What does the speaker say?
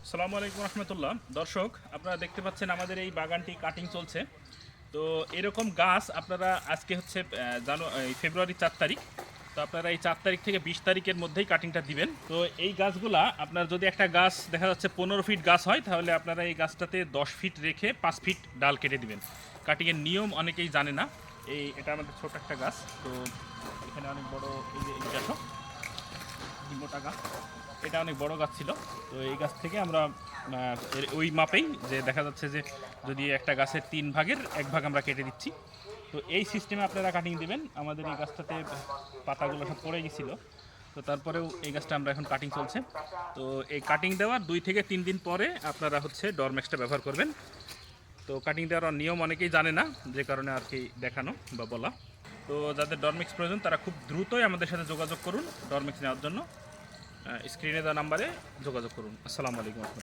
আসসালামু আলাইকুম রহমতুল্লাহ। দর্শক, আপনারা দেখতে পাচ্ছেন আমাদের এই বাগানটি কাটিং চলছে। তো এরকম গাছ আপনারা আজকে হচ্ছে ফেব্রুয়ারি 4 তারিখ। তো আপনারা এই 4 তারিখ থেকে 20 তারিখের মধ্যেই কাটিংটা দিবেন। তো এই গাছগুলা আপনার যদি একটা গাছ দেখা যাচ্ছে 15 ফিট গাছ হয়, তাহলে আপনারা এই গাছটাতে 10 ফিট রেখে 5 ফিট ডাল কেটে দিবেন। কাটিংয়ের নিয়ম অনেকেই জানে না। এটা আমাদের ছোট একটা গাছ। তো এখানে অনেক বড় এই যে দেখো মোটা গাছ, এটা অনেক বড় গাছ ছিল। তো এই গাছ থেকে আমরা ওই মাপেই যে দেখা যাচ্ছে যে যদি একটা গাছের 3 ভাগের 1 ভাগ আমরা কেটে দিচ্ছি। তো এই সিস্টেমে আপনারা কাটিং দিবেন। আমাদের এই গাছটাতে পাতাগুলো সব পড়ে গেছিলো, তো তারপরেও এই গাছটা আমরা এখন কাটিং চলছে। তো এই কাটিং দেওয়ার 2 থেকে 3 দিন পরে আপনারা হচ্ছে ডরমেক্সটা ব্যবহার করবেন। তো কাটিং দেওয়ার নিয়ম অনেকেই জানে না, যে কারণে আর কি দেখানো বা বলা। তো যাদের ডরমেক্স প্রয়োজন তারা খুব দ্রুতই আমাদের সাথে যোগাযোগ করুন ডরমেক্স নেওয়ার জন্য। স্ক্রিনে দেওয়া নাম্বারে যোগাযোগ করুন। আসসালামু আলাইকুম।